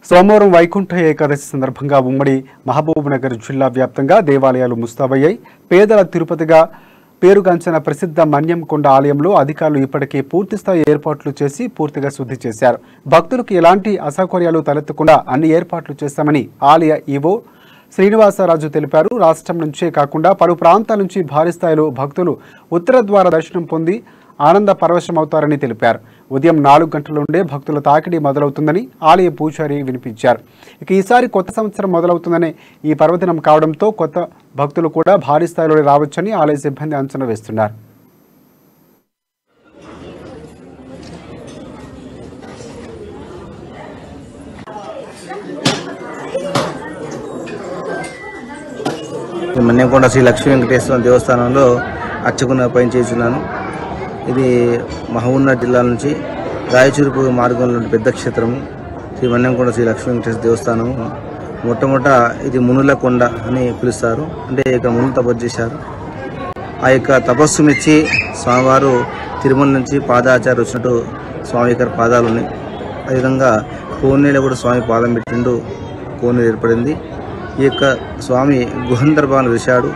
సోమవారం వైకుంఠ ఏకాదశి సందర్భంగా ఉమ్మడి మహబూబ్నగర్ జిల్లా వ్యాప్తంగా దేవాలయాలు ముస్తాబయ్యాయి. పేదల తిరుపతిగా పేరుగాంచిన ప్రసిద్ధ మన్యంకొండ ఆలయంలో అధికారులు ఇప్పటికే పూర్తిస్థాయి ఏర్పాట్లు చేసి పూర్తిగా శుద్ధి చేశారు. భక్తులకు ఎలాంటి అసౌకర్యాలు తలెత్తకుండా అన్ని ఏర్పాట్లు చేశామని ఆలయ ఈవో శ్రీనివాసరాజు తెలిపారు. రాష్ట్రం నుంచే కాకుండా పలు ప్రాంతాల నుంచి భారీ స్థాయిలో భక్తులు ఉత్తర ద్వార దర్శనం పొంది ఆనంద పరవశమవుతారని తెలిపారు. ఉదయం 4 గంటల నుండే భక్తుల తాకిడి మొదలవుతుందని ఆలయ పూజారి వినిపించారు. ఇక ఈసారి కొత్త సంవత్సరం మొదలవుతుందనే ఈ పర్వదినం కావడంతో కొత్త భక్తులు కూడా భారీ స్థాయిలో రావచ్చని ఆలయ సిబ్బంది అంచనా వేస్తున్నారు. మన్యంకొండ శ్రీ లక్ష్మీ వెంకటేశ్వర దేవస్థానంలో అర్చకుని పనిచేస్తున్నాను. ఇది మహబూబ్నగర్ జిల్లా నుంచి రాయచూరుపు మార్గంలో పెద్ద క్షేత్రము శ్రీ మన్యంకొండ శ్రీ లక్ష్మీ వెంకటేశ్వర దేవస్థానము. మొట్టమొదట ఇది మునుల కొండ అని పిలుస్తారు. అంటే ఇక్కడ మునులు తపస్సు చేశారు. ఆ యొక్క తపస్సు మెచ్చి స్వామివారు తిరుమల నుంచి పాదాచార్య వచ్చినట్టు స్వామి యొక్క పాదాలు ఉన్నాయి. అదేవిధంగా కోనేలో కూడా స్వామి పాదం పెట్టిండు, కోనేరు ఏర్పడింది. ఈ యొక్క స్వామి గుహందర్భాన్ని వేశాడు.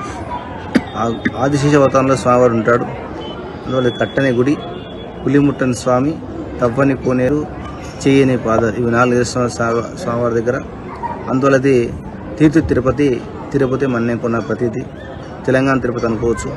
ఆదిశేష అవతారంలో స్వామివారు ఉంటాడు. అందువల్ల కట్టని గుడి, పులిముట్టని స్వామి, తవ్వని కోనేరు, చేయని పాదాలు, ఇవి 4 నిదర్శనాలు స్వామివారి దగ్గర. అందువల్ల అది తిరుపతి మన్యంకొండ ప్రతిది తెలంగాణ తిరుపతి అనుకోవచ్చు.